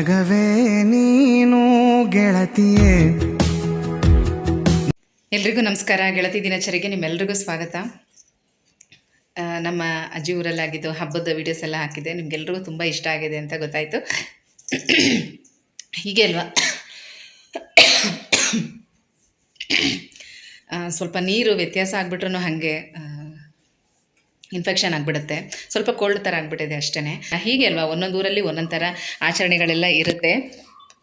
ಜಗವೇ ನೀನು ಗೆಳತಿಯೇ. ಎಲ್ರಿಗೂ ನಮಸ್ಕಾರ. ಗೆಳತಿ ದಿನಚರಿಗೆ ನಿಮ್ಮೆಲ್ರಿಗೂ ಸ್ವಾಗತ. ನಮ್ಮ ಅಜ್ಜಿ ಊರಲ್ಲಾಗಿದ್ದು ಹಬ್ಬದ ವೀಡಿಯೋಸ್ ಎಲ್ಲ ಹಾಕಿದೆ. ನಿಮ್ಗೆಲ್ರಿಗೂ ತುಂಬ ಇಷ್ಟ ಆಗಿದೆ ಅಂತ ಗೊತ್ತಾಯಿತು. ಹೀಗೆ ಅಲ್ವಾ, ಸ್ವಲ್ಪ ನೀರು ವ್ಯತ್ಯಾಸ ಆಗಿಬಿಟ್ರೂ ಹಾಗೆ ಇನ್ಫೆಕ್ಷನ್ ಆಗಿಬಿಡುತ್ತೆ. ಸ್ವಲ್ಪ ಕೋಲ್ಡ್ ಥರ ಆಗಿಬಿಟ್ಟಿದೆ ಅಷ್ಟೇ. ಹೀಗೆ ಅಲ್ವಾ, ಒಂದೊಂದು ಊರಲ್ಲಿ ಒಂದೊಂದು ಥರ ಆಚರಣೆಗಳೆಲ್ಲ ಇರುತ್ತೆ.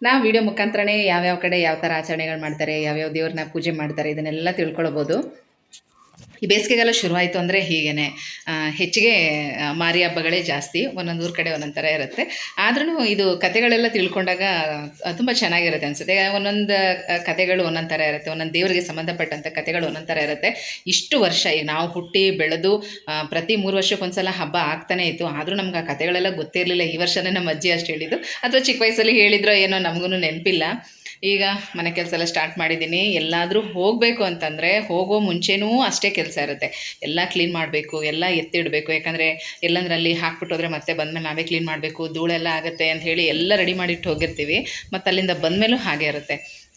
ನಾವು ವಿಡಿಯೋ ಮುಖಾಂತರನೇ ಯಾವ್ಯಾವ ಕಡೆ ಯಾವ ಥರ ಆಚರಣೆಗಳು ಮಾಡ್ತಾರೆ, ಯಾವ್ಯಾವ ದೇವ್ರನ್ನ ಪೂಜೆ ಮಾಡ್ತಾರೆ, ಇದನ್ನೆಲ್ಲ ತಿಳ್ಕೊಳ್ಬೋದು. ಈ ಬೇಸಿಗೆಗಾಲ ಶುರುವಾಯಿತು ಅಂದರೆ ಹೀಗೇ ಹೆಚ್ಚಿಗೆ ಮಾರಿ ಹಬ್ಬಗಳೇ ಜಾಸ್ತಿ. ಒಂದೊಂದು ಊರ ಕಡೆ ಒಂದೊಂದು ಥರ ಇರುತ್ತೆ. ಆದ್ರೂ ಇದು ಕತೆಗಳೆಲ್ಲ ತಿಳ್ಕೊಂಡಾಗ ತುಂಬ ಚೆನ್ನಾಗಿರುತ್ತೆ ಅನಿಸುತ್ತೆ. ಒಂದೊಂದು ಕತೆಗಳು ಒಂದೊಂದು ಥರ ಇರುತ್ತೆ, ಒಂದೊಂದು ದೇವರಿಗೆ ಸಂಬಂಧಪಟ್ಟಂಥ ಕತೆಗಳು ಒಂದೊಂದು ಥರ ಇರುತ್ತೆ. ಇಷ್ಟು ವರ್ಷ ಈಗ ನಾವು ಹುಟ್ಟಿ ಬೆಳೆದು ಪ್ರತಿ 3 ವರ್ಷಕ್ಕೊಂದ್ಸಲ ಹಬ್ಬ ಆಗ್ತಾನೆ ಇತ್ತು. ಆದರೂ ನಮ್ಗೆ ಆ ಕತೆಗಳೆಲ್ಲ ಗೊತ್ತೇ ಇರಲಿಲ್ಲ. ಈ ವರ್ಷನೇ ನಮ್ಮ ಅಜ್ಜಿ ಅಷ್ಟು ಹೇಳಿದ್ದು, ಅಥವಾ ಚಿಕ್ಕ ವಯಸ್ಸಲ್ಲಿ ಹೇಳಿದ್ರೋ ಏನೋ ನಮಗೂ ನೆನಪಿಲ್ಲ. ಈಗ ಮನೆ ಕೆಲಸ ಎಲ್ಲ ಸ್ಟಾರ್ಟ್ ಮಾಡಿದ್ದೀನಿ. ಎಲ್ಲಾದರೂ ಹೋಗಬೇಕು ಅಂತಂದರೆ ಹೋಗೋ ಮುಂಚೆನೂ ಅಷ್ಟೇ ಕೆಲಸ ಇರುತ್ತೆ. ಎಲ್ಲ ಕ್ಲೀನ್ ಮಾಡಬೇಕು, ಎಲ್ಲ ಎತ್ತಿಡಬೇಕು. ಯಾಕಂದರೆ ಎಲ್ಲಂದ್ರಲ್ಲಿ ಹಾಕ್ಬಿಟ್ಟು ಹೋದರೆ ಮತ್ತೆ ಬಂದಮೇಲೆ ನಾವೇ ಕ್ಲೀನ್ ಮಾಡಬೇಕು, ಧೂಳೆಲ್ಲ ಆಗುತ್ತೆ ಅಂತ ಹೇಳಿ ಎಲ್ಲ ರೆಡಿ ಮಾಡಿಟ್ಟು ಹೋಗಿರ್ತೀವಿ. ಮತ್ತು ಅಲ್ಲಿಂದ ಬಂದಮೇಲೂ ಹಾಗೆ ಇರುತ್ತೆ.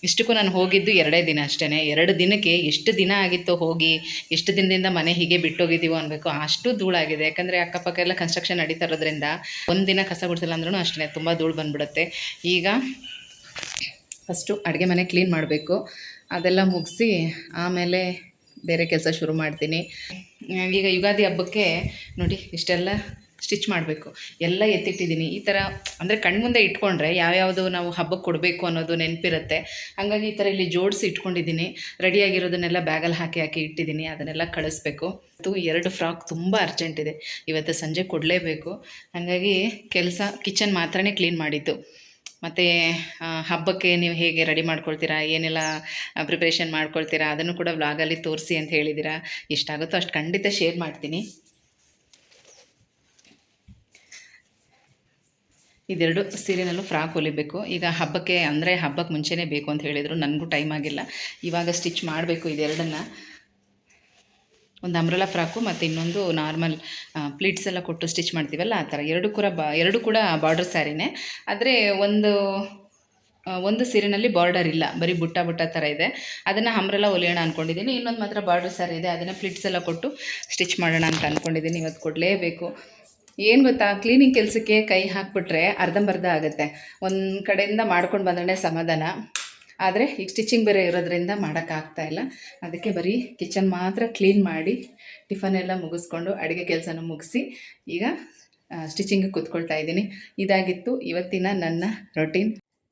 ಇಷ್ಟಕ್ಕೂ ನಾನು ಹೋಗಿದ್ದು 2 ದಿನ ಅಷ್ಟೇ. 2 ದಿನಕ್ಕೆ ಎಷ್ಟು ದಿನ ಆಗಿತ್ತೋ ಹೋಗಿ, ಎಷ್ಟು ದಿನದಿಂದ ಮನೆ ಹೀಗೆ ಬಿಟ್ಟೋಗಿದ್ದೀವೋ ಅನ್ಬೇಕು, ಅಷ್ಟು ಧೂಳಾಗಿದೆ. ಯಾಕಂದರೆ ಅಕ್ಕಪಕ್ಕ ಎಲ್ಲ ಕನ್ಸ್ಟ್ರಕ್ಷನ್ ನಡೀತಾ ಇರೋದ್ರಿಂದ ಒಂದಿನ ಕಸ ಗುಡಿಸಿಲ್ಲ ಅಂದ್ರೂ ಅಷ್ಟೇ ತುಂಬ ಧೂಳು ಬಂದುಬಿಡುತ್ತೆ. ಈಗ ಫಸ್ಟು ಅಡುಗೆ ಮನೆ ಕ್ಲೀನ್ ಮಾಡಬೇಕು. ಅದೆಲ್ಲ ಮುಗಿಸಿ ಆಮೇಲೆ ಬೇರೆ ಕೆಲಸ ಶುರು ಮಾಡ್ತೀನಿ. ಈಗ ಯುಗಾದಿ ಹಬ್ಬಕ್ಕೆ ನೋಡಿ ಇಷ್ಟೆಲ್ಲ ಸ್ಟಿಚ್ ಮಾಡಬೇಕು, ಎಲ್ಲ ಎತ್ತಿಟ್ಟಿದ್ದೀನಿ. ಈ ಥರ ಅಂದರೆ ಕಣ್ಮುಂದೆ ಇಟ್ಕೊಂಡ್ರೆ ಯಾವ್ಯಾವುದು ನಾವು ಹಬ್ಬಕ್ಕೆ ಕೊಡಬೇಕು ಅನ್ನೋದು ನೆನಪಿರುತ್ತೆ. ಹಾಗಾಗಿ ಈ ಥರ ಇಲ್ಲಿ ಜೋಡಿಸಿ ಇಟ್ಕೊಂಡಿದ್ದೀನಿ. ರೆಡಿಯಾಗಿರೋದನ್ನೆಲ್ಲ ಬ್ಯಾಗಲ್ಲಿ ಹಾಕಿ ಇಟ್ಟಿದ್ದೀನಿ. ಅದನ್ನೆಲ್ಲ ಕಳಿಸ್ಬೇಕು. 2 ಫ್ರಾಕ್ ತುಂಬ ಅರ್ಜೆಂಟ್ ಇದೆ, ಇವತ್ತು ಸಂಜೆ ಕೊಡಲೇಬೇಕು. ಹಾಗಾಗಿ ಕೆಲಸ ಕಿಚನ್ ಮಾತ್ರನೇ ಕ್ಲೀನ್ ಮಾಡಿದ್ದು. ಮತ್ತು ಹಬ್ಬಕ್ಕೆ ನೀವು ಹೇಗೆ ರೆಡಿ ಮಾಡ್ಕೊಳ್ತೀರಾ, ಏನೆಲ್ಲ ಪ್ರಿಪ್ರೇಷನ್ ಮಾಡ್ಕೊಳ್ತೀರಾ, ಅದನ್ನು ಕೂಡ ವ್ಲಾಗಲ್ಲಿ ತೋರಿಸಿ ಅಂತ ಹೇಳಿದ್ದೀರಾ. ಎಷ್ಟಾಗುತ್ತೋ ಅಷ್ಟು ಖಂಡಿತ ಶೇರ್ ಮಾಡ್ತೀನಿ. ಇದೆರಡು ಸೀರೆನಲ್ಲೂ ಫ್ರಾಕ್ ಹೊಲಿಬೇಕು. ಈಗ ಹಬ್ಬಕ್ಕೆ ಅಂದರೆ ಹಬ್ಬಕ್ಕೆ ಮುಂಚೆನೇ ಬೇಕು ಅಂತ ಹೇಳಿದರು. ನನಗೂ ಟೈಮ್ ಆಗಿಲ್ಲ, ಇವಾಗ ಸ್ಟಿಚ್ ಮಾಡಬೇಕು ಇದೆರಡನ್ನು. ಒಂದು ಅಂಬ್ರೆಲಾ ಫ್ರಾಕು ಮತ್ತು ಇನ್ನೊಂದು ನಾರ್ಮಲ್ ಪ್ಲೀಟ್ಸ್ ಎಲ್ಲ ಕೊಟ್ಟು ಸ್ಟಿಚ್ ಮಾಡ್ತೀವಲ್ಲ ಆ ಥರ. ಎರಡು ಕೂಡ ಬಾರ್ಡರ್ ಸ್ಯಾರಿನೇ. ಆದರೆ ಒಂದು ಸೀರೆನಲ್ಲಿ ಬಾರ್ಡರ್ ಇಲ್ಲ, ಬರೀ ಬುಟ್ಟ ಥರ ಇದೆ. ಅದನ್ನು ಅಂಬ್ರೆಲಾ ಹೊಲಿಯೋಣ ಅಂದ್ಕೊಂಡಿದ್ದೀನಿ. ಇನ್ನೊಂದು ಮಾತ್ರ ಬಾರ್ಡರ್ ಸ್ಯಾರಿ ಇದೆ, ಅದನ್ನು ಪ್ಲೀಟ್ಸ್ ಎಲ್ಲ ಕೊಟ್ಟು ಸ್ಟಿಚ್ ಮಾಡೋಣ ಅಂತ ಅಂದ್ಕೊಂಡಿದ್ದೀನಿ. ಇವತ್ತು ಕೊಡಲೇಬೇಕು. ಏನು ಗೊತ್ತಾ, ಕ್ಲೀನಿಂಗ್ ಕೆಲಸಕ್ಕೆ ಕೈ ಹಾಕಿಬಿಟ್ರೆ ಅರ್ಧಂಬರ್ಧ ಆಗುತ್ತೆ. ಒಂದು ಕಡೆಯಿಂದ ಮಾಡ್ಕೊಂಡು ಬಂದ್ರೆ ಸಮಾಧಾನ. ಆದರೆ ಈಗ ಸ್ಟಿಚಿಂಗ್ ಬೇರೆ ಇರೋದ್ರಿಂದ ಮಾಡೋಕ್ಕಾಗ್ತಾಯಿಲ್ಲ. ಅದಕ್ಕೆ ಬರೀ ಕಿಚನ್ ಮಾತ್ರ ಕ್ಲೀನ್ ಮಾಡಿ ಟಿಫನ್ ಎಲ್ಲ ಮುಗಿಸ್ಕೊಂಡು ಅಡುಗೆ ಕೆಲಸನ ಮುಗಿಸಿ ಈಗ ಸ್ಟಿಚಿಂಗಿಗೆ ಕೂತ್ಕೊಳ್ತಾ ಇದ್ದೀನಿ. ಇದಾಗಿತ್ತು ಇವತ್ತಿನ ನನ್ನ ರೊಟೀನ್.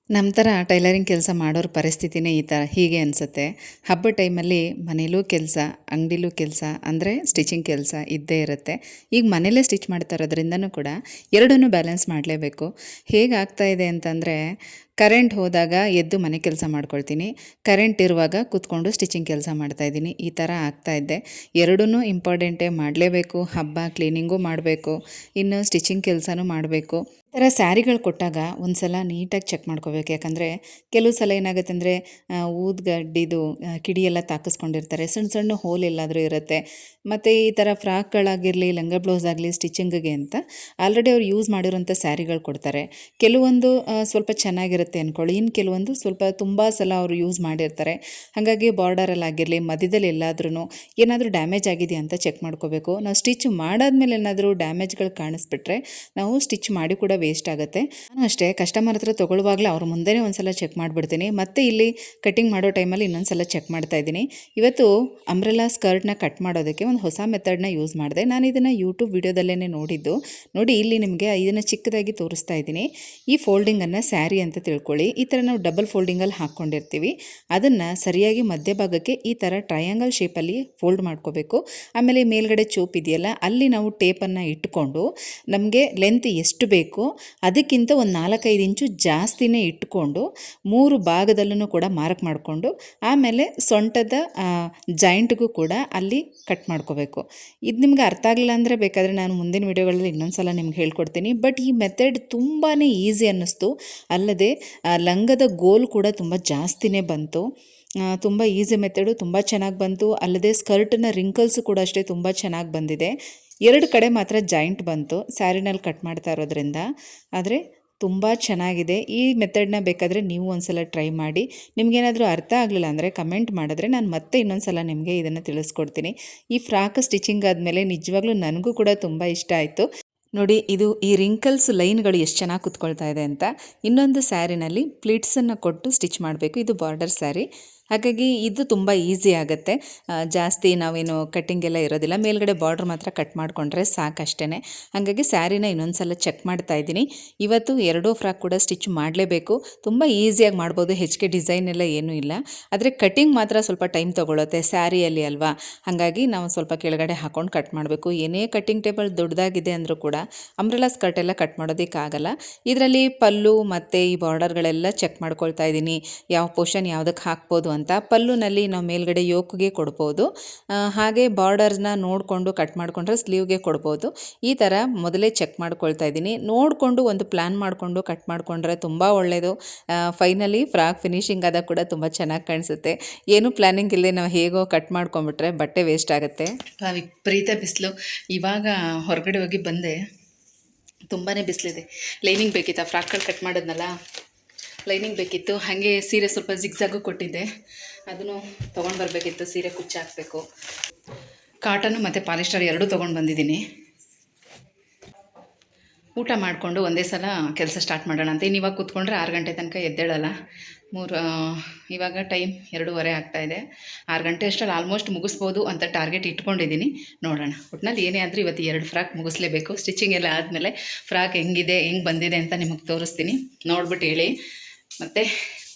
ನಮ್ಮ ಥರ ಟೈಲರಿಂಗ್ ಕೆಲಸ ಮಾಡೋರ ಪರಿಸ್ಥಿತಿನೇ ಹೀಗೆ ಅನಿಸುತ್ತೆ. ಹಬ್ಬ ಟೈಮಲ್ಲಿ ಮನೇಲೂ ಕೆಲಸ, ಅಂಗಡಿಲೂ ಕೆಲಸ, ಅಂದರೆ ಸ್ಟಿಚಿಂಗ್ ಕೆಲಸ ಇದ್ದೇ ಇರುತ್ತೆ. ಈಗ ಮನೇಲೇ ಸ್ಟಿಚ್ ಮಾಡ್ತಾ ಇರೋದ್ರಿಂದನೂ ಕೂಡ ಎರಡನ್ನೂ ಬ್ಯಾಲೆನ್ಸ್ ಮಾಡಲೇಬೇಕು. ಹೇಗಾಗ್ತಾಯಿದೆ ಅಂತಂದರೆ, ಕರೆಂಟ್ ಹೋದಾಗ ಎದ್ದು ಮನೆ ಕೆಲಸ ಮಾಡ್ಕೊಳ್ತೀನಿ, ಕರೆಂಟ್ ಇರುವಾಗ ಕೂತ್ಕೊಂಡು ಸ್ಟಿಚಿಂಗ್ ಕೆಲಸ ಮಾಡ್ತಾಯಿದ್ದೀನಿ. ಈ ಥರ ಆಗ್ತಾಯಿದ್ದೆ. ಎರಡೂ ಇಂಪಾರ್ಟೆಂಟೇ, ಮಾಡಲೇಬೇಕು. ಹಬ್ಬ ಕ್ಲೀನಿಂಗೂ ಮಾಡಬೇಕು, ಇನ್ನು ಸ್ಟಿಚಿಂಗ್ ಕೆಲಸನೂ ಮಾಡಬೇಕು. ಈ ಥರ ಸ್ಯಾರಿಗಳು ಕೊಟ್ಟಾಗ ಒಂದು ಸಲ ನೀಟಾಗಿ ಚೆಕ್ ಮಾಡ್ಕೋಬೇಕು. ಯಾಕಂದರೆ ಕೆಲವು ಸಲ ಏನಾಗುತ್ತೆ ಅಂದರೆ ಊದ್ಗಡ್ಡಿದು ಕಿಡಿ ಎಲ್ಲ ತಾಕಿಸ್ಕೊಂಡಿರ್ತಾರೆ, ಸಣ್ಣ ಸಣ್ಣ ಹೋಲ್ ಎಲ್ಲಾದರೂ ಇರುತ್ತೆ. ಮತ್ತು ಈ ಥರ ಫ್ರಾಕ್ಗಳಾಗಿರಲಿ, ಲಂಗ ಬ್ಲೌಸ್ ಆಗಲಿ ಸ್ಟಿಚಿಂಗಿಗೆ ಅಂತ ಆಲ್ರೆಡಿ ಅವ್ರು ಯೂಸ್ ಮಾಡಿರೋಂಥ ಸ್ಯಾರಿಗಳು ಕೊಡ್ತಾರೆ. ಕೆಲವೊಂದು ಸ್ವಲ್ಪ ಚೆನ್ನಾಗಿರುತ್ತೆ ಅಂದ್ಕೊಳ್ಳಿ, ಇನ್ನು ಕೆಲವೊಂದು ಸ್ವಲ್ಪ ತುಂಬ ಸಲ ಅವರು ಯೂಸ್ ಮಾಡಿರ್ತಾರೆ. ಹಾಗಾಗಿ ಬಾರ್ಡರಲ್ಲಾಗಿರಲಿ, ಮಧ್ಯದಲ್ಲಿ ಎಲ್ಲಾದ್ರೂ ಏನಾದರೂ ಡ್ಯಾಮೇಜ್ ಆಗಿದೆಯಾ ಅಂತ ಚೆಕ್ ಮಾಡ್ಕೋಬೇಕು. ನಾವು ಸ್ಟಿಚ್ ಮಾಡಾದ್ಮೇಲೆ ಏನಾದರೂ ಡ್ಯಾಮೇಜ್ಗಳು ಕಾಣಿಸ್ಬಿಟ್ರೆ ನಾವು ಸ್ಟಿಚ್ ಮಾಡಿ ಕೂಡ ವೇಸ್ಟ್ ಆಗುತ್ತೆ. ನಾನು ಅಷ್ಟೇ ಕಸ್ಟಮರ್ ಹತ್ರ ತೊಗೊಳ್ಳುವಾಗಲೇ ಅವ್ರ ಮುಂದೆನೇ ಒಂದು ಸಲ ಚೆಕ್ ಮಾಡಿಬಿಡ್ತೀನಿ. ಮತ್ತು ಇಲ್ಲಿ ಕಟ್ಟಿಂಗ್ ಮಾಡೋ ಟೈಮಲ್ಲಿ ಇನ್ನೊಂದು ಸಲ ಚೆಕ್ ಮಾಡ್ತಾ ಇದ್ದೀನಿ. ಇವತ್ತು ಅಂಬ್ರೆಲಾ ಸ್ಕರ್ಟ್ನ ಕಟ್ ಮಾಡೋದಕ್ಕೆ ಒಂದು ಹೊಸ ಮೆಥಡ್ನ ಯೂಸ್ ಮಾಡಿದೆ. ನಾನು ಇದನ್ನು ಯೂಟ್ಯೂಬ್ ವಿಡಿಯೋದಲ್ಲೇ ನೋಡಿದ್ದು. ನೋಡಿ ಇಲ್ಲಿ ನಿಮಗೆ ಇದನ್ನು ಚಿಕ್ಕದಾಗಿ ತೋರಿಸ್ತಾ ಇದ್ದೀನಿ. ಈ ಫೋಲ್ಡಿಂಗನ್ನು ಸ್ಯಾರಿ ಅಂತ ತಿಳ್ಕೊಳ್ಳಿ. ಈ ಥರ ನಾವು ಡಬಲ್ ಫೋಲ್ಡಿಂಗಲ್ಲಿ ಹಾಕ್ಕೊಂಡಿರ್ತೀವಿ. ಅದನ್ನು ಸರಿಯಾಗಿ ಮಧ್ಯಭಾಗಕ್ಕೆ ಈ ಥರ ಟ್ರಯಾಂಗಲ್ ಶೇಪಲ್ಲಿ ಫೋಲ್ಡ್ ಮಾಡ್ಕೋಬೇಕು. ಆಮೇಲೆ ಮೇಲ್ಗಡೆ ಚೋಪ್ ಇದೆಯಲ್ಲ, ಅಲ್ಲಿ ನಾವು ಟೇಪನ್ನು ಇಟ್ಕೊಂಡು ನಮಗೆ ಲೆಂತ್ ಎಷ್ಟು ಬೇಕು ಅದಕ್ಕಿಂತ ಒಂದು 4-5 ಇಂಚು ಜಾಸ್ತಿನೇ ಇಟ್ಕೊಂಡು 3 ಭಾಗದಲ್ಲೂ ಕೂಡ ಮಾರ್ಕ್ ಮಾಡಿಕೊಂಡು ಆಮೇಲೆ ಸೊಂಟದ ಜಾಯಿಂಟ್ಗೂ ಕೂಡ ಅಲ್ಲಿ ಕಟ್ ಮಾಡ್ಕೋಬೇಕು. ಇದು ನಿಮ್ಗೆ ಅರ್ಥ ಆಗಲಿಲ್ಲ ಅಂದರೆ ಬೇಕಾದರೆ ನಾನು ಮುಂದಿನ ವೀಡಿಯೋಗಳಲ್ಲಿ ಇನ್ನೊಂದು ಸಲ ನಿಮ್ಗೆ ಹೇಳ್ಕೊಡ್ತೀನಿ. ಬಟ್ ಈ ಮೆಥಡ್ ತುಂಬಾ ಈಸಿ ಅನ್ನಿಸ್ತು. ಅಲ್ಲದೆ ಲಂಗದ ಗೋಲ್ ಕೂಡ ತುಂಬ ಜಾಸ್ತಿನೇ ಬಂತು. ತುಂಬ ಈಸಿ ಮೆಥಡು, ತುಂಬ ಚೆನ್ನಾಗಿ ಬಂತು. ಅಲ್ಲದೆ ಸ್ಕರ್ಟ್ನ ರಿಂಕಲ್ಸು ಕೂಡ ಅಷ್ಟೇ ತುಂಬ ಚೆನ್ನಾಗಿ ಬಂದಿದೆ. 2 ಕಡೆ ಮಾತ್ರ ಜಾಯಿಂಟ್ ಬಂತು ಸ್ಯಾರಿನಲ್ಲಿ ಕಟ್ ಮಾಡ್ತಾ ಇರೋದ್ರಿಂದ. ಆದರೆ ತುಂಬ ಚೆನ್ನಾಗಿದೆ. ಈ ಮೆಥಡ್ನ ಬೇಕಾದರೆ ನೀವು ಒಂದ್ಸಲ ಟ್ರೈ ಮಾಡಿ. ನಿಮಗೇನಾದರೂ ಅರ್ಥ ಆಗಲಿಲ್ಲ ಅಂದರೆ ಕಮೆಂಟ್ ಮಾಡಿದ್ರೆ ನಾನು ಮತ್ತೆ ಇನ್ನೊಂದು ಸಲ ನಿಮಗೆ ಇದನ್ನು ತಿಳಿಸ್ಕೊಡ್ತೀನಿ. ಈ ಫ್ರಾಕ್ ಸ್ಟಿಚಿಂಗ್ ಆದಮೇಲೆ ನಿಜವಾಗ್ಲೂ ನನಗೂ ಕೂಡ ತುಂಬ ಇಷ್ಟ ಆಯಿತು. ನೋಡಿ ಇದು ಈ ರಿಂಕಲ್ಸ್ ಲೈನ್ಗಳು ಎಷ್ಟು ಚೆನ್ನಾಗಿ ಕುತ್ಕೊಳ್ತಾ ಇದೆ ಅಂತ. ಇನ್ನೊಂದು ಸ್ಯಾರಿನಲ್ಲಿ ಪ್ಲೀಟ್ಸನ್ನು ಕೊಟ್ಟು ಸ್ಟಿಚ್ ಮಾಡಬೇಕು. ಇದು ಬಾರ್ಡರ್ ಸ್ಯಾರಿ, ಹಾಗಾಗಿ ಇದು ತುಂಬ ಈಸಿ ಆಗುತ್ತೆ. ಜಾಸ್ತಿ ನಾವೇನು ಕಟ್ಟಿಂಗ್ ಎಲ್ಲ ಇರೋದಿಲ್ಲ, ಮೇಲ್ಗಡೆ ಬಾರ್ಡ್ರ್ ಮಾತ್ರ ಕಟ್ ಮಾಡಿಕೊಂಡ್ರೆ ಸಾಕಷ್ಟೇ. ಹಾಗಾಗಿ ಸ್ಯಾರಿನ ಇನ್ನೊಂದು ಸಲ ಚೆಕ್ ಮಾಡ್ತಾ ಇದ್ದೀನಿ. ಇವತ್ತು ಎರಡೂ ಫ್ರಾಕ್ ಕೂಡ ಸ್ಟಿಚ್ ಮಾಡಲೇಬೇಕು. ತುಂಬ ಈಸಿಯಾಗಿ ಮಾಡ್ಬೋದು, ಹೆಚ್ಚಿಗೆ ಡಿಸೈನ್ ಎಲ್ಲ ಏನೂ ಇಲ್ಲ. ಆದರೆ ಕಟ್ಟಿಂಗ್ ಮಾತ್ರ ಸ್ವಲ್ಪ ಟೈಮ್ ತೊಗೊಳುತ್ತೆ ಸ್ಯಾರಿಯಲ್ಲಿ ಅಲ್ವಾ, ಹಾಗಾಗಿ ನಾವು ಸ್ವಲ್ಪ ಕೆಳಗಡೆ ಹಾಕ್ಕೊಂಡು ಕಟ್ ಮಾಡಬೇಕು. ಏನೇ ಕಟ್ಟಿಂಗ್ ಟೇಬಲ್ ದೊಡ್ಡದಾಗಿದೆ ಅಂದರೂ ಕೂಡ ಅಂಬ್ರೆಲಾ ಸ್ಕರ್ಟ್ ಎಲ್ಲ ಕಟ್ ಮಾಡೋದಕ್ಕಾಗಲ್ಲ. ಇದರಲ್ಲಿ ಪಲ್ಲು ಮತ್ತು ಈ ಬಾರ್ಡರ್ಗಳೆಲ್ಲ ಚೆಕ್ ಮಾಡ್ಕೊಳ್ತಾ ಇದ್ದೀನಿ, ಯಾವ ಪೋರ್ಷನ್ ಯಾವುದಕ್ಕೆ ಹಾಕ್ಬೋದು ಅಂತ. ಪಲ್ಲುನಲ್ಲಿ ನಾವು ಮೇಲ್ಗಡೆ ಯೋಕ್ಗೆ ಕೊಡ್ಬೋದು, ಹಾಗೆ ಬಾರ್ಡರ್ಸ್ನ ನೋಡಿಕೊಂಡು ಕಟ್ ಮಾಡಿಕೊಂಡ್ರೆ ಸ್ಲೀವ್ಗೆ ಕೊಡ್ಬೋದು. ಈ ಥರ ಮೊದಲೇ ಚೆಕ್ ಮಾಡ್ಕೊಳ್ತಾ ಇದ್ದೀನಿ. ನೋಡಿಕೊಂಡು ಒಂದು ಪ್ಲ್ಯಾನ್ ಮಾಡಿಕೊಂಡು ಕಟ್ ಮಾಡಿಕೊಂಡ್ರೆ ತುಂಬ ಒಳ್ಳೆಯದು. ಫೈನಲಿ ಫ್ರಾಕ್ ಫಿನಿಶಿಂಗ್ ಆದಾಗ ಕೂಡ ತುಂಬ ಚೆನ್ನಾಗಿ ಕಾಣಿಸುತ್ತೆ. ಏನು ಪ್ಲ್ಯಾನಿಂಗ್ ಇಲ್ಲದೆ ನಾವು ಹೇಗೋ ಕಟ್ ಮಾಡ್ಕೊಂಬಿಟ್ರೆ ಬಟ್ಟೆ ವೇಸ್ಟ್ ಆಗುತ್ತೆ. ವಿಪರೀತ ಬಿಸಿಲು. ಇವಾಗ ಹೊರಗಡೆ ಹೋಗಿ ಬಂದೆ, ತುಂಬಾ ಬಿಸಿಲಿದೆ. ಲೈನಿಂಗ್ ಬೇಕಿತ್ತು, ಫ್ರಾಕ್ಗಳು ಕಟ್ ಮಾಡೋದ್ನಲ್ಲ, ಲೈನಿಂಗ್ ಬೇಕಿತ್ತು. ಹಾಗೆ ಸೀರೆ ಸ್ವಲ್ಪ ಜಿಗ್ಜಾಗು ಕೊಟ್ಟಿದ್ದೆ, ಅದನ್ನು ತೊಗೊಂಡು ಬರಬೇಕಿತ್ತು. ಸೀರೆ ಕುಚ್ಚು ಹಾಕಬೇಕು. ಕಾಟನು ಮತ್ತು ಪಾಲಿಸ್ಟರ್ ಎರಡೂ ತೊಗೊಂಡು ಬಂದಿದ್ದೀನಿ. ಊಟ ಮಾಡಿಕೊಂಡು ಒಂದೇ ಸಲ ಕೆಲಸ ಸ್ಟಾರ್ಟ್ ಮಾಡೋಣ ಅಂತ. ಇನ್ನು ಇವಾಗ ಕೂತ್ಕೊಂಡ್ರೆ 6 ಗಂಟೆ ತನಕ ಎದ್ದೇಳಲ್ಲ. ಇವಾಗ ಟೈಮ್ 2:30 ಆಗ್ತಾಯಿದೆ. 6 ಗಂಟೆ ಅಷ್ಟರಲ್ಲಿ ಆಲ್ಮೋಸ್ಟ್ ಮುಗಿಸ್ಬೋದು ಅಂತ ಟಾರ್ಗೆಟ್ ಇಟ್ಕೊಂಡಿದ್ದೀನಿ. ನೋಡೋಣ. ಒಟ್ಟಿನಲ್ಲಿ ಏನೇ ಆದರೂ ಇವತ್ತು 2 ಫ್ರಾಕ್ ಮುಗಿಸ್ಲೇಬೇಕು. ಸ್ಟಿಚಿಂಗ್ ಎಲ್ಲ ಆದಮೇಲೆ ಫ್ರಾಕ್ ಹೆಂಗೆ ಬಂದಿದೆ ಅಂತ ನಿಮಗೆ ತೋರಿಸ್ತೀನಿ, ನೋಡ್ಬಿಟ್ಟು ಹೇಳಿ. ಮತ್ತು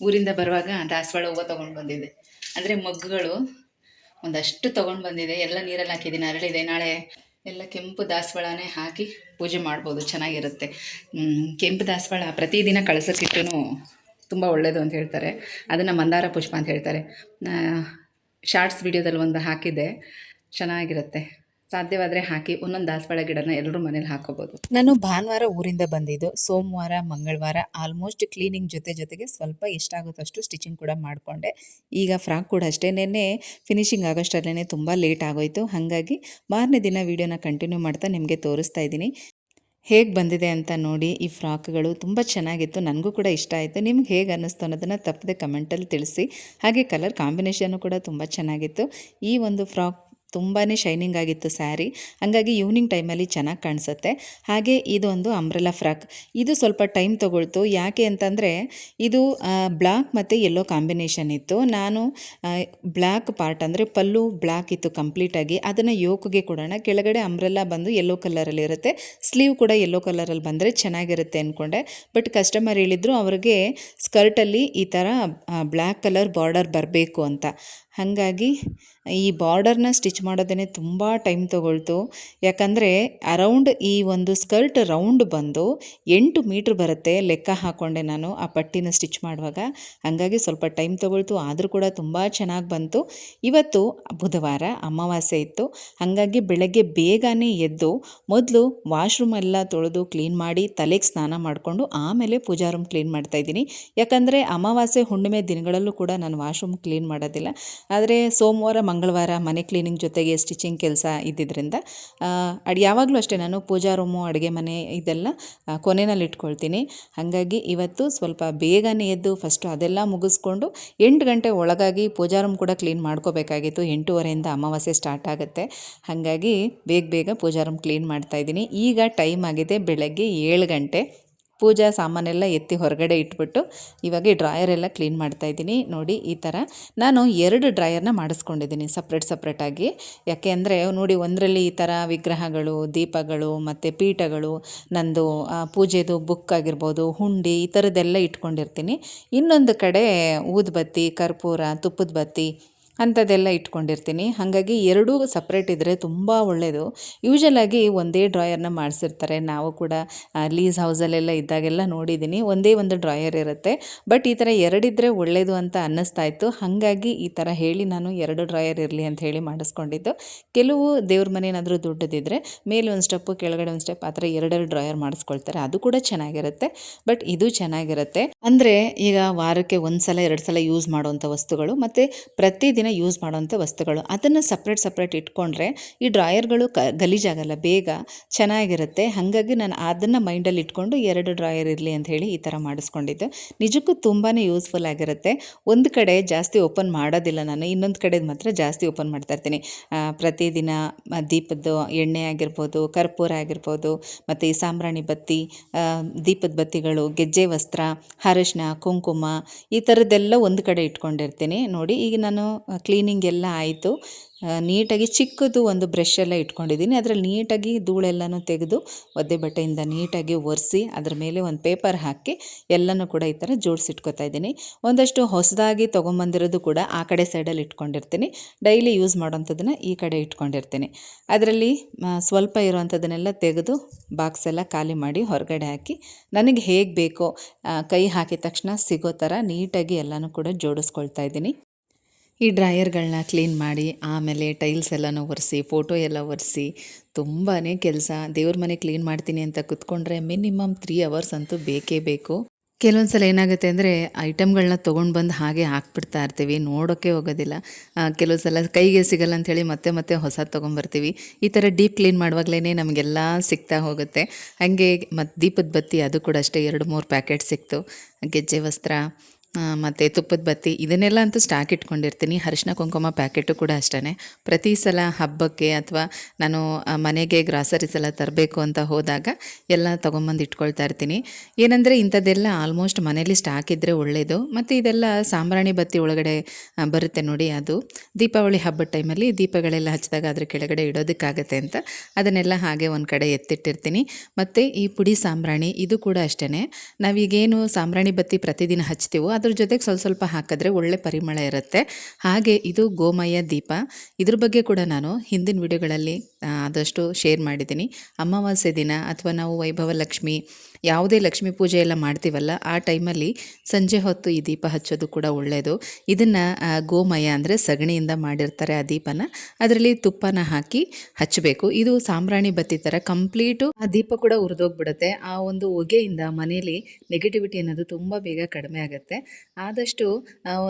ಊರಿಂದ ಬರುವಾಗ ದಾಸವಾಳ ಹೂವು ತೊಗೊಂಡು ಬಂದಿದ್ದೆ, ಅಂದರೆ ಮೊಗ್ಗುಗಳು ಒಂದಷ್ಟು ತೊಗೊಂಡು ಬಂದಿದೆ. ಎಲ್ಲ ನೀರಲ್ಲಿ ಹಾಕಿದ್ದೀನಿ, ಅರಳಿದೆ. ನಾಳೆ ಎಲ್ಲ ಕೆಂಪು ದಾಸವಾಳನೇ ಹಾಕಿ ಪೂಜೆ ಮಾಡ್ಬೋದು, ಚೆನ್ನಾಗಿರುತ್ತೆ. ಕೆಂಪು ದಾಸವಾಳ ಪ್ರತಿದಿನ ಕಳಸಕ್ಕಿಟ್ಟು ತುಂಬ ಒಳ್ಳೆಯದು ಅಂತ ಹೇಳ್ತಾರೆ. ಅದನ್ನು ಮಂದಾರ ಪುಷ್ಪ ಅಂತ ಹೇಳ್ತಾರೆ. ಶಾರ್ಟ್ಸ್ ವಿಡಿಯೋದಲ್ಲಿ ಒಂದು ಹಾಕಿದ್ದೆ, ಚೆನ್ನಾಗಿರುತ್ತೆ. ಸಾಧ್ಯವಾದರೆ ಹಾಕಿ. ಒಂದೊಂದು ದಾಸವಾಳ ಗಿಡನ ಎಲ್ಲರೂ ಮನೇಲಿ ಹಾಕೋಬೋದು. ನಾನು ಭಾನುವಾರ ಊರಿಂದ ಬಂದಿದ್ದು. ಸೋಮವಾರ ಮಂಗಳವಾರ ಆಲ್ಮೋಸ್ಟ್ ಕ್ಲೀನಿಂಗ್ ಜೊತೆಗೆ ಸ್ವಲ್ಪ ಎಷ್ಟಾಗುತ್ತಷ್ಟು ಸ್ಟಿಚಿಂಗ್ ಕೂಡ ಮಾಡಿಕೊಂಡೆ. ಈಗ ಫ್ರಾಕ್ ಕೂಡ ಅಷ್ಟೇ, ನೆನ್ನೆ ಫಿನಿಶಿಂಗ್ ಆಗೋಷ್ಟರಲ್ಲೇ ತುಂಬ ಲೇಟ್ ಆಗೋಯಿತು. ಹಾಗಾಗಿ ಮಾರನೇ ದಿನ ವೀಡಿಯೋನ ಕಂಟಿನ್ಯೂ ಮಾಡ್ತಾ ನಿಮಗೆ ತೋರಿಸ್ತಾ ಇದ್ದೀನಿ. ಹೇಗೆ ಬಂದಿದೆ ಅಂತ ನೋಡಿ. ಈ ಫ್ರಾಕ್ಗಳು ತುಂಬ ಚೆನ್ನಾಗಿತ್ತು, ನನಗೂ ಕೂಡ ಇಷ್ಟ ಆಯಿತು. ನಿಮ್ಗೆ ಹೇಗೆ ಅನ್ನಿಸ್ತು ಅನ್ನೋದನ್ನು ತಪ್ಪದೆ ಕಮೆಂಟಲ್ಲಿ ತಿಳಿಸಿ. ಹಾಗೆ ಕಲರ್ ಕಾಂಬಿನೇಷನ್ನು ಕೂಡ ತುಂಬ ಚೆನ್ನಾಗಿತ್ತು. ಈ ಒಂದು ಫ್ರಾಕ್ ತುಂಬಾ ಶೈನಿಂಗ್ ಆಗಿತ್ತು ಸ್ಯಾರಿ, ಹಾಗಾಗಿ ಈವ್ನಿಂಗ್ ಟೈಮಲ್ಲಿ ಚೆನ್ನಾಗಿ ಕಾಣಿಸುತ್ತೆ. ಹಾಗೆ ಇದೊಂದು ಅಂಬ್ರೆಲಾ ಫ್ರಾಕ್. ಇದು ಸ್ವಲ್ಪ ಟೈಮ್ ತೊಗೊಳ್ತು. ಯಾಕೆ ಅಂತಂದರೆ ಇದು ಬ್ಲ್ಯಾಕ್ ಮತ್ತು ಯೆಲ್ಲೋ ಕಾಂಬಿನೇಷನ್ ಇತ್ತು. ನಾನು ಬ್ಲ್ಯಾಕ್ ಪಾರ್ಟ್ ಅಂದರೆ ಪಲ್ಲು ಬ್ಲ್ಯಾಕ್ ಇತ್ತು ಕಂಪ್ಲೀಟಾಗಿ, ಅದನ್ನು ಯೋಕ್ಗೆ ಕೊಡೋಣ. ಕೆಳಗಡೆ ಅಂಬ್ರೆಲಾ ಬಂದು ಯೆಲ್ಲೋ ಕಲರಲ್ಲಿ ಇರುತ್ತೆ, ಸ್ಲೀವ್ ಕೂಡ ಯೆಲ್ಲೋ ಕಲರಲ್ಲಿ ಬಂದರೆ ಚೆನ್ನಾಗಿರುತ್ತೆ ಅಂದ್ಕೊಂಡೆ. ಬಟ್ ಕಸ್ಟಮರ್ ಹೇಳಿದರು ಅವ್ರಿಗೆ ಸ್ಕರ್ಟಲ್ಲಿ ಈ ಥರ ಬ್ಲ್ಯಾಕ್ ಕಲರ್ ಬಾರ್ಡರ್ ಬರಬೇಕು ಅಂತ. ಹಾಗಾಗಿ ಈ ಬಾರ್ಡರ್ನ ಸ್ಟಿಚ್ ಮಾಡೋದೇ ತುಂಬ ಟೈಮ್ ತೊಗೊಳ್ತು. ಯಾಕಂದರೆ ಅರೌಂಡ್ ಈ ಒಂದು ಸ್ಕರ್ಟ್ ರೌಂಡ್ ಬಂದು 8 ಮೀಟ್ರ್ ಬರುತ್ತೆ ಲೆಕ್ಕ ಹಾಕ್ಕೊಂಡೆ ನಾನು ಆ ಪಟ್ಟಿನ ಸ್ಟಿಚ್ ಮಾಡುವಾಗ. ಹಾಗಾಗಿ ಸ್ವಲ್ಪ ಟೈಮ್ ತೊಗೊಳ್ತು, ಆದರೂ ಕೂಡ ತುಂಬ ಚೆನ್ನಾಗಿ ಬಂತು. ಇವತ್ತು ಬುಧವಾರ ಅಮಾವಾಸ್ಯೆ ಇತ್ತು, ಹಾಗಾಗಿ ಬೆಳಗ್ಗೆ ಬೇಗನೆ ಎದ್ದು ಮೊದಲು ವಾಶ್ರೂಮ್ ಎಲ್ಲ ತೊಳೆದು ಕ್ಲೀನ್ ಮಾಡಿ ತಲೆಗೆ ಸ್ನಾನ ಮಾಡಿಕೊಂಡು ಆಮೇಲೆ ಪೂಜಾ ರೂಮ್ ಕ್ಲೀನ್ ಮಾಡ್ತಾಯಿದ್ದೀನಿ. ಯಾಕಂದರೆ ಅಮಾವಾಸ್ಯೆ ಹುಣ್ಣಿಮೆ ದಿನಗಳಲ್ಲೂ ಕೂಡ ನಾನು ವಾಶ್ರೂಮ್ ಕ್ಲೀನ್ ಮಾಡೋದಿಲ್ಲ. ಆದರೆ ಸೋಮವಾರ ಮಂಗಳವಾರ ಮನೆ ಕ್ಲೀನಿಂಗ್ ಜೊತೆಗೆ ಸ್ಟಿಚಿಂಗ್ ಕೆಲಸ ಇದ್ದಿದ್ದರಿಂದ ಯಾವಾಗಲೂ ಅಷ್ಟೇ ನಾನು ಪೂಜಾ ರೂಮು ಅಡುಗೆ ಮನೆ ಇದೆಲ್ಲ ಕೊನೆಯಲ್ಲಿ ಇಟ್ಕೊಳ್ತೀನಿ. ಹಾಗಾಗಿ ಇವತ್ತು ಸ್ವಲ್ಪ ಬೇಗನೆ ಎದ್ದು ಫಸ್ಟು ಅದೆಲ್ಲ ಮುಗಿಸ್ಕೊಂಡು 8 ಗಂಟೆ ಒಳಗಾಗಿ ಪೂಜಾ ರೂಮ್ ಕೂಡ ಕ್ಲೀನ್ ಮಾಡ್ಕೋಬೇಕಾಗಿತ್ತು. 8:30 ಅಮಾವಾಸ್ಯೆ ಸ್ಟಾರ್ಟ್ ಆಗುತ್ತೆ. ಹಾಗಾಗಿ ಬೇಗ ಪೂಜಾ ರೂಮ್ ಕ್ಲೀನ್ ಮಾಡ್ತಾಯಿದ್ದೀನಿ. ಈಗ ಟೈಮ್ ಆಗಿದೆ ಬೆಳಗ್ಗೆ 7 ಗಂಟೆ. ಪೂಜಾ ಸಾಮಾನೆಲ್ಲ ಎತ್ತಿ ಹೊರಗಡೆ ಇಟ್ಬಿಟ್ಟು ಇವಾಗ ಈ ಡ್ರಾಯರೆಲ್ಲ ಕ್ಲೀನ್ ಮಾಡ್ತಾಯಿದ್ದೀನಿ. ನೋಡಿ ಈ ಥರ ನಾನು 2 ಡ್ರಾಯರ್ನ ಮಾಡಿಸ್ಕೊಂಡಿದ್ದೀನಿ ಸಪ್ರೇಟಾಗಿ. ಯಾಕೆ ಅಂದರೆ ನೋಡಿ, ಒಂದರಲ್ಲಿ ಈ ಥರ ವಿಗ್ರಹಗಳು, ದೀಪಗಳು ಮತ್ತು ಪೀಠಗಳು, ನಂದು ಪೂಜೆದು ಬುಕ್ ಆಗಿರ್ಬೋದು, ಹುಂಡಿ, ಈ ಥರದ್ದೆಲ್ಲ ಇಟ್ಕೊಂಡಿರ್ತೀನಿ. ಇನ್ನೊಂದು ಕಡೆ ಊದುಬತ್ತಿ, ಕರ್ಪೂರ, ತುಪ್ಪದ ಬತ್ತಿ ಅಂಥದ್ದೆಲ್ಲ ಇಟ್ಕೊಂಡಿರ್ತೀನಿ. ಹಾಗಾಗಿ 2 ಸಪ್ರೇಟ್ ಇದ್ದರೆ ತುಂಬ ಒಳ್ಳೆಯದು. ಯೂಶಲಾಗಿ ಒಂದೇ ಡ್ರಾಯರ್ನ ಮಾಡಿಸಿರ್ತಾರೆ. ನಾವು ಕೂಡ ಲೀಸ್ ಹೌಸಲ್ಲೆಲ್ಲ ಇದ್ದಾಗೆಲ್ಲ ನೋಡಿದ್ದೀನಿ, ಒಂದೇ ಒಂದು ಡ್ರಾಯರ್ ಇರುತ್ತೆ. ಬಟ್ ಈ ಥರ 2 ಇದ್ದರೆ ಒಳ್ಳೆಯದು ಅಂತ ಅನ್ನಿಸ್ತಾ ಇತ್ತು. ಹಾಗಾಗಿ ಈ ಥರ ಹೇಳಿ ನಾನು 2 ಡ್ರಾಯರ್ ಇರಲಿ ಅಂತ ಹೇಳಿ ಮಾಡಿಸ್ಕೊಂಡಿದ್ದು. ಕೆಲವು ದೇವ್ರ ಮನೆ ಏನಾದರೂ ದೊಡ್ಡದಿದ್ದರೆ ಮೇಲೆ ಒಂದು ಸ್ಟೆಪ್ಪು ಕೆಳಗಡೆ ಒಂದು ಸ್ಟೆಪ್ ಆ ಥರ 2 ಡ್ರಾಯರ್ ಮಾಡಿಸ್ಕೊಳ್ತಾರೆ, ಅದು ಕೂಡ ಚೆನ್ನಾಗಿರುತ್ತೆ. ಬಟ್ ಇದು ಚೆನ್ನಾಗಿರುತ್ತೆ ಅಂದರೆ ಈಗ ವಾರಕ್ಕೆ 1 ಸಲ 2 ಸಲ ಯೂಸ್ ಮಾಡುವಂಥ ವಸ್ತುಗಳು ಮತ್ತು ಪ್ರತಿದಿನ ಪ್ರತಿದಿನ ಯೂಸ್ ಮಾಡೋವಂಥ ವಸ್ತುಗಳು. ಅದನ್ನು ಸಪ್ರೇಟ್ ಇಟ್ಕೊಂಡ್ರೆ ಈ ಡ್ರಾಯರ್ಗಳು ಗಲೀಜಾಗಲ್ಲ, ಬೇಗ ಚೆನ್ನಾಗಿರುತ್ತೆ. ಹಾಗಾಗಿ ನಾನು ಅದನ್ನು ಮೈಂಡಲ್ಲಿ ಇಟ್ಕೊಂಡು 2 ಡ್ರಾಯರ್ ಇರಲಿ ಅಂತ ಹೇಳಿ ಈ ಥರ ಮಾಡಿಸ್ಕೊಂಡಿದ್ದು. ನಿಜಕ್ಕೂ ತುಂಬಾ ಯೂಸ್ಫುಲ್ ಆಗಿರುತ್ತೆ. ಒಂದು ಕಡೆ ಜಾಸ್ತಿ ಓಪನ್ ಮಾಡೋದಿಲ್ಲ ನಾನು, ಇನ್ನೊಂದು ಕಡೆ ಮಾತ್ರ ಜಾಸ್ತಿ ಓಪನ್ ಮಾಡ್ತಾ ಇರ್ತೀನಿ. ಪ್ರತಿದಿನ ದೀಪದ್ದು ಎಣ್ಣೆ ಆಗಿರ್ಬೋದು, ಕರ್ಪೂರ ಆಗಿರ್ಬೋದು, ಮತ್ತು ಈ ಸಾಂಬ್ರಾಣಿ ಬತ್ತಿ, ದೀಪದ ಬತ್ತಿಗಳು, ಗೆಜ್ಜೆ ವಸ್ತ್ರ, ಅರಿಶಿನ, ಕುಂಕುಮ ಈ ಥರದ್ದೆಲ್ಲ ಒಂದು ಕಡೆ ಇಟ್ಕೊಂಡಿರ್ತೀನಿ. ನೋಡಿ ಈಗ ನಾನು ಕ್ಲೀನಿಂಗ್ ಎಲ್ಲ ಆಯಿತು. ನೀಟಾಗಿ ಚಿಕ್ಕದು ಒಂದು ಬ್ರಷ್ ಎಲ್ಲ ಇಟ್ಕೊಂಡಿದ್ದೀನಿ. ಅದರಲ್ಲಿ ನೀಟಾಗಿ ಧೂಳೆಲ್ಲನೂ ತೆಗೆದು ಒದ್ದೆ ಬಟ್ಟೆಯಿಂದ ನೀಟಾಗಿ ಒರೆಸಿ ಅದ್ರ ಮೇಲೆ ಒಂದು ಪೇಪರ್ ಹಾಕಿ ಎಲ್ಲನೂ ಕೂಡ ಈ ಥರ ಜೋಡಿಸಿಟ್ಕೊತಾ ಇದ್ದೀನಿ. ಒಂದಷ್ಟು ಹೊಸದಾಗಿ ತೊಗೊಂಬಂದಿರೋದು ಕೂಡ ಆ ಕಡೆ ಸೈಡಲ್ಲಿ ಇಟ್ಕೊಂಡಿರ್ತೀನಿ. ಡೈಲಿ ಯೂಸ್ ಮಾಡೋವಂಥದ್ದನ್ನು ಈ ಕಡೆ ಇಟ್ಕೊಂಡಿರ್ತೀನಿ. ಅದರಲ್ಲಿ ಸ್ವಲ್ಪ ಇರೋವಂಥದ್ದನ್ನೆಲ್ಲ ತೆಗೆದು ಬಾಕ್ಸ್ ಎಲ್ಲ ಖಾಲಿ ಮಾಡಿ ಹೊರಗಡೆ ಹಾಕಿ ನನಗೆ ಹೇಗೆ ಬೇಕೋ ಕೈ ಹಾಕಿದ ತಕ್ಷಣ ಸಿಗೋ ಥರ ನೀಟಾಗಿ ಎಲ್ಲನೂ ಕೂಡ ಜೋಡಿಸ್ಕೊಳ್ತಾ ಇದ್ದೀನಿ. ಈ ಡ್ರಾಯರ್ಗಳನ್ನ ಕ್ಲೀನ್ ಮಾಡಿ ಆಮೇಲೆ ಟೈಲ್ಸ್ ಎಲ್ಲನೂ ಒರೆಸಿ, ಫೋಟೋ ಎಲ್ಲ ಒರೆಸಿ ತುಂಬಾ ಕೆಲಸ. ದೇವ್ರ ಮನೆ ಕ್ಲೀನ್ ಮಾಡ್ತೀನಿ ಅಂತ ಕೂತ್ಕೊಂಡ್ರೆ ಮಿನಿಮಮ್ 3 ಅವರ್ಸ್ ಅಂತೂ ಬೇಕೇ ಬೇಕು. ಕೆಲವೊಂದು ಸಲ ಏನಾಗುತ್ತೆ ಅಂದರೆ ಐಟಮ್ಗಳನ್ನ ತೊಗೊಂಡು ಬಂದು ಹಾಗೆ ಹಾಕ್ಬಿಡ್ತಾ ಇರ್ತೀವಿ, ನೋಡೋಕ್ಕೆ ಹೋಗೋದಿಲ್ಲ. ಕೆಲವು ಸಲ ಕೈಗೆ ಸಿಗಲ್ಲ ಅಂಥೇಳಿ ಮತ್ತೆ ಹೊಸದು ತೊಗೊಂಬರ್ತೀವಿ. ಈ ಥರ ಡೀಪ್ ಕ್ಲೀನ್ ಮಾಡುವಾಗಲೇ ನಮಗೆಲ್ಲ ಸಿಗ್ತಾ ಹೋಗುತ್ತೆ. ಹಾಗೆ ಮತ್ತು ದೀಪದ ಬತ್ತಿ ಅದು ಕೂಡ ಅಷ್ಟೇ 2-3 ಪ್ಯಾಕೆಟ್ ಸಿಕ್ತು. ಗೆಜ್ಜೆ ವಸ್ತ್ರ ಮತ್ತು ತುಪ್ಪದ ಬತ್ತಿ ಇದನ್ನೆಲ್ಲ ಅಂತೂ ಸ್ಟಾಕ್ ಇಟ್ಕೊಂಡಿರ್ತೀನಿ. ಅರಿಶಿನ ಕುಂಕುಮ ಪ್ಯಾಕೆಟು ಕೂಡ ಅಷ್ಟೇ. ಪ್ರತಿ ಸಲ ಹಬ್ಬಕ್ಕೆ ಅಥವಾ ನಾನು ಮನೆಗೆ ಗ್ರಾಸರೀಸ್ ಎಲ್ಲ ತರಬೇಕು ಅಂತ ಹೋದಾಗ ಎಲ್ಲ ತೊಗೊಂಬಂದು ಇಟ್ಕೊಳ್ತಾ ಇರ್ತೀನಿ. ಏನಂದರೆ ಇಂಥದ್ದೆಲ್ಲ ಆಲ್ಮೋಸ್ಟ್ ಮನೇಲಿ ಸ್ಟಾಕ್ ಇದ್ದರೆ ಒಳ್ಳೆಯದು. ಮತ್ತು ಇದೆಲ್ಲ ಸಾಂಬ್ರಾಣಿ ಬತ್ತಿ ಒಳಗಡೆ ಬರುತ್ತೆ ನೋಡಿ, ಅದು ದೀಪಾವಳಿ ಹಬ್ಬದ ಟೈಮಲ್ಲಿ ದೀಪಗಳೆಲ್ಲ ಹಚ್ಚಿದಾಗ ಅದ್ರ ಕೆಳಗಡೆ ಇಡೋದಕ್ಕಾಗತ್ತೆ ಅಂತ ಅದನ್ನೆಲ್ಲ ಹಾಗೆ ಒಂದು ಕಡೆ ಎತ್ತಿಟ್ಟಿರ್ತೀನಿ. ಮತ್ತು ಈ ಪುಡಿ ಸಾಂಬ್ರಾಣಿ ಇದು ಕೂಡ ಅಷ್ಟೇ. ನಾವೀಗೇನು ಸಾಂಬ್ರಾಣಿ ಬತ್ತಿ ಪ್ರತಿದಿನ ಹಚ್ತೀವೋ ಅದ್ರ ಜೊತೆಗೆ ಸ್ವಲ್ಪ ಹಾಕಿದ್ರೆ ಒಳ್ಳೆ ಪರಿಮಳ ಇರುತ್ತೆ. ಹಾಗೆ ಇದು ಗೋಮಯ ದೀಪ, ಇದ್ರ ಬಗ್ಗೆ ಕೂಡ ನಾನು ಹಿಂದಿನ ವಿಡಿಯೋಗಳಲ್ಲಿ ಆದಷ್ಟು ಶೇರ್ ಮಾಡಿದ್ದೀನಿ. ಅಮಾವಾಸ್ಯೆ ದಿನ ಅಥವಾ ನಾವು ವೈಭವ ಲಕ್ಷ್ಮಿ ಯಾವುದೇ ಲಕ್ಷ್ಮೀ ಪೂಜೆ ಎಲ್ಲ ಮಾಡ್ತೀವಲ್ಲ ಆ ಟೈಮಲ್ಲಿ ಸಂಜೆ ಹೊತ್ತು ಈ ದೀಪ ಹಚ್ಚೋದು ಕೂಡ ಒಳ್ಳೆಯದು. ಇದನ್ನು ಗೋಮಯ ಅಂದರೆ ಸಗಣಿಯಿಂದ ಮಾಡಿರ್ತಾರೆ ಆ ದೀಪನ, ಅದರಲ್ಲಿ ತುಪ್ಪನ ಹಾಕಿ ಹಚ್ಚಬೇಕು. ಇದು ಸಾಂಬ್ರಾಣಿ ಬತ್ತಿ ಥರ ಕಂಪ್ಲೀಟು ಆ ದೀಪ ಕೂಡ ಉರಿದೋಗ್ಬಿಡುತ್ತೆ. ಆ ಒಂದು ಹೊಗೆಯಿಂದ ಮನೇಲಿ ನೆಗೆಟಿವಿಟಿ ಅನ್ನೋದು ತುಂಬ ಬೇಗ ಕಡಿಮೆ ಆಗುತ್ತೆ. ಆದಷ್ಟು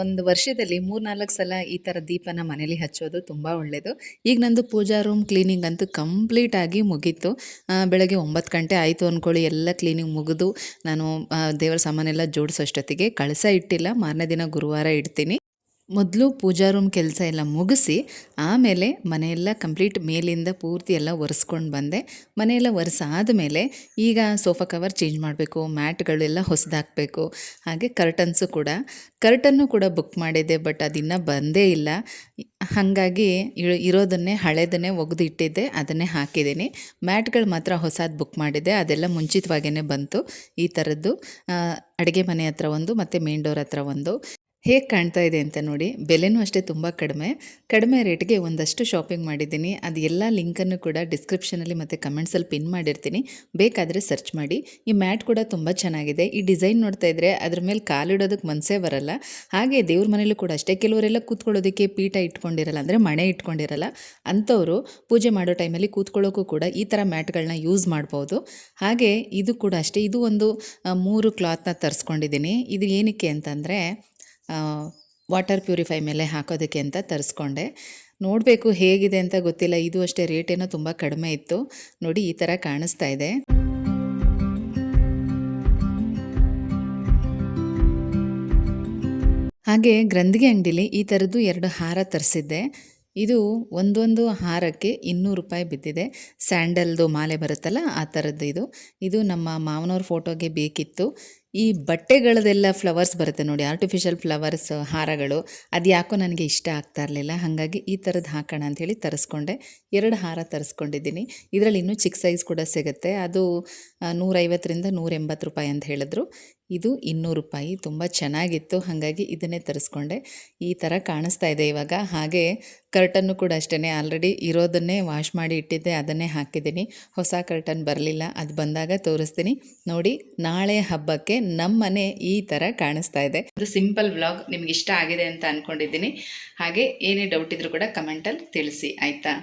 ಒಂದು ವರ್ಷದಲ್ಲಿ 3-4 ಸಲ ಈ ಥರ ದೀಪನ ಮನೇಲಿ ಹಚ್ಚೋದು ತುಂಬ ಒಳ್ಳೆಯದು. ಈಗ ನಂದು ಪೂಜಾ ರೂಮ್ ಕ್ಲೀನಿಂಗ್ ಅಂತೂ ಕಂಪ್ಲೀಟಾಗಿ ಮುಗೀತು. ಬೆಳಗ್ಗೆ 9 ಗಂಟೆ ಆಯಿತು ಅಂದ್ಕೊಳ್ಳಿ, ಎಲ್ಲ ಕ್ಲೀನಿಂಗ್ ಮುಗಿದು ನಾನು ದೇವರ ಸಾಮಾನೆಲ್ಲ ಜೋಡಿಸೋಷ್ಟೊತ್ತಿಗೆ ಕಳಸ ಇಟ್ಟಿಲ್ಲ. ಮಾರನೇ ದಿನ ಗುರುವಾರ ಇಡ್ತೀನಿ. ಮೊದಲು ಪೂಜಾ ರೂಮ್ ಕೆಲಸ ಎಲ್ಲ ಮುಗಿಸಿ ಆಮೇಲೆ ಮನೆಯೆಲ್ಲ ಕಂಪ್ಲೀಟ್ ಮೇಲಿಂದ ಪೂರ್ತಿ ಎಲ್ಲ ಒರೆಸ್ಕೊಂಡು ಬಂದೆ. ಮನೆಯೆಲ್ಲ ಒರೆಸಾದ್ಮೇಲೆ ಈಗ ಸೋಫಾ ಕವರ್ ಚೇಂಜ್ ಮಾಡಬೇಕು, ಮ್ಯಾಟ್ಗಳೆಲ್ಲ ಹೊಸದಾಕಬೇಕು. ಹಾಗೆ ಕರ್ಟನ್ನು ಕೂಡ ಬುಕ್ ಮಾಡಿದ್ದೆ, ಬಟ್ ಅದಿನ್ನೂ ಬಂದೇ ಇಲ್ಲ. ಹಾಗಾಗಿ ಇರೋದನ್ನೇ ಹಳೆದನ್ನೇ ಒಗೆದು ಇಟ್ಟಿದ್ದೆ, ಅದನ್ನೇ ಹಾಕಿದ್ದೀನಿ. ಮ್ಯಾಟ್ಗಳು ಮಾತ್ರ ಹೊಸದು ಬುಕ್ ಮಾಡಿದ್ದೆ, ಅದೆಲ್ಲ ಮುಂಚಿತವಾಗೇ ಬಂತು. ಈ ಥರದ್ದು ಅಡುಗೆ ಮನೆ ಹತ್ರ ಒಂದು ಮತ್ತು ಮೇನ್ ಡೋರ್ ಹತ್ರ ಒಂದು. ಹೇಗೆ ಕಾಣ್ತಾ ಇದೆ ಅಂತ ನೋಡಿ. ಬೆಲೆನೂ ಅಷ್ಟೇ ತುಂಬ ಕಡಿಮೆ ರೇಟ್ಗೆ ಒಂದಷ್ಟು ಶಾಪಿಂಗ್ ಮಾಡಿದ್ದೀನಿ. ಅದು ಎಲ್ಲ ಲಿಂಕನ್ನು ಕೂಡ ಡಿಸ್ಕ್ರಿಪ್ಷನಲ್ಲಿ ಮತ್ತು ಕಮೆಂಟ್ಸಲ್ಲಿ ಪಿನ್ ಮಾಡಿರ್ತೀನಿ, ಬೇಕಾದರೆ ಸರ್ಚ್ ಮಾಡಿ. ಈ ಮ್ಯಾಟ್ ಕೂಡ ತುಂಬ ಚೆನ್ನಾಗಿದೆ. ಈ ಡಿಸೈನ್ ನೋಡ್ತಾ ಇದ್ದರೆ ಅದ್ರ ಮೇಲೆ ಕಾಲಿಡೋದಕ್ಕೆ ಮನಸ್ಸೇ ಬರಲ್ಲ. ಹಾಗೆ ದೇವ್ರ ಮನೇಲೂ ಕೂಡ ಅಷ್ಟೇ, ಕೆಲವರೆಲ್ಲ ಕೂತ್ಕೊಳ್ಳೋದಕ್ಕೆ ಪೀಠ ಇಟ್ಕೊಂಡಿರಲ್ಲ, ಅಂದರೆ ಮಣೆ ಇಟ್ಕೊಂಡಿರಲ್ಲ. ಅಂಥವರು ಪೂಜೆ ಮಾಡೋ ಟೈಮಲ್ಲಿ ಕೂತ್ಕೊಳ್ಳೋಕ್ಕೂ ಕೂಡ ಈ ಥರ ಮ್ಯಾಟ್ಗಳನ್ನ ಯೂಸ್ ಮಾಡ್ಬೋದು. ಹಾಗೆ ಇದು ಕೂಡ ಅಷ್ಟೇ, ಇದು ಒಂದು 3 ಕ್ಲಾತ್ನ ತರಿಸ್ಕೊಂಡಿದ್ದೀನಿ. ಇದು ಏನಕ್ಕೆ ಅಂತಂದರೆ ವಾಟರ್ ಪ್ಯೂರಿಫೈ ಮೇಲೆ ಹಾಕೋದಕ್ಕೆ ಅಂತ ತರಿಸ್ಕೊಂಡೆ. ನೋಡಬೇಕು ಹೇಗಿದೆ ಅಂತ ಗೊತ್ತಿಲ್ಲ. ಇದು ಅಷ್ಟೇ ರೇಟೇನೋ ತುಂಬ ಕಡಿಮೆ ಇತ್ತು. ನೋಡಿ ಈ ಥರ ಕಾಣಿಸ್ತಾ ಇದೆ. ಹಾಗೆ ಗ್ರಂಥಿಗೆ ಅಂಗಡಿಲಿ ಈ ಥರದ್ದು 2 ಹಾರ ತರಿಸಿದ್ದೆ. ಇದು ಒಂದೊಂದು ಹಾರಕ್ಕೆ 200 ರೂಪಾಯಿ ಬಿದ್ದಿದೆ. ಸ್ಯಾಂಡಲ್ದು ಮಾಲೆ ಬರುತ್ತಲ್ಲ ಆ ಥರದ್ದು ಇದು ನಮ್ಮ ಮಾವನವ್ರ ಫೋಟೋಗೆ ಬೇಕಿತ್ತು. ಈ ಬಟ್ಟೆಗಳದೆಲ್ಲ ಫ್ಲವರ್ಸ್ ಬರುತ್ತೆ ನೋಡಿ, ಆರ್ಟಿಫಿಷಿಯಲ್ ಫ್ಲವರ್ಸ್ ಹಾರಗಳು, ಅದು ಯಾಕೋ ನನಗೆ ಇಷ್ಟ ಆಗ್ತಾ ಇರಲಿಲ್ಲ. ಹಾಗಾಗಿ ಈ ಥರದ್ದು ಹಾಕೋಣ ಅಂಥೇಳಿ ತರಿಸ್ಕೊಂಡೆ. 2 ಹಾರ ತರಿಸ್ಕೊಂಡಿದ್ದೀನಿ. ಇದರಲ್ಲಿ ಇನ್ನೂ ಚಿಕ್ಕ ಸೈಜ್ ಕೂಡ ಸಿಗುತ್ತೆ. ಅದು 150ರಿಂದ 180 ರೂಪಾಯಿ ಅಂತ ಹೇಳಿದ್ರು. ಇದು 200 ರೂಪಾಯಿ. ತುಂಬ ಚೆನ್ನಾಗಿತ್ತು, ಹಾಗಾಗಿ ಇದನ್ನೇ ತರಿಸ್ಕೊಂಡೆ. ಈ ಥರ ಕಾಣಿಸ್ತಾ ಇದೆ ಇವಾಗ. ಹಾಗೆ ಕರ್ಟನ್ನು ಕೂಡ ಅಷ್ಟೇ, ಆಲ್ರೆಡಿ ಇರೋದನ್ನೇ ವಾಶ್ ಮಾಡಿ ಇಟ್ಟಿದ್ದೆ, ಅದನ್ನೇ ಹಾಕಿದ್ದೀನಿ. ಹೊಸ ಕರ್ಟನ್ ಬರಲಿಲ್ಲ, ಅದು ಬಂದಾಗ ತೋರಿಸ್ತೀನಿ. ನೋಡಿ, ನಾಳೆ ಹಬ್ಬಕ್ಕೆ ನಮ್ಮ ಮನೆ ಈ ಥರ ಕಾಣಿಸ್ತಾ ಇದೆ. ಇದು ಸಿಂಪಲ್ ವ್ಲಾಗ್, ನಿಮ್ಗೆ ಇಷ್ಟ ಆಗಿದೆ ಅಂತ ಅಂದ್ಕೊಂಡಿದ್ದೀನಿ. ಹಾಗೆ ಏನೇ ಡೌಟ್ ಇದ್ರೂ ಕೂಡ ಕಮೆಂಟಲ್ಲಿ ತಿಳಿಸಿ, ಆಯಿತಾ?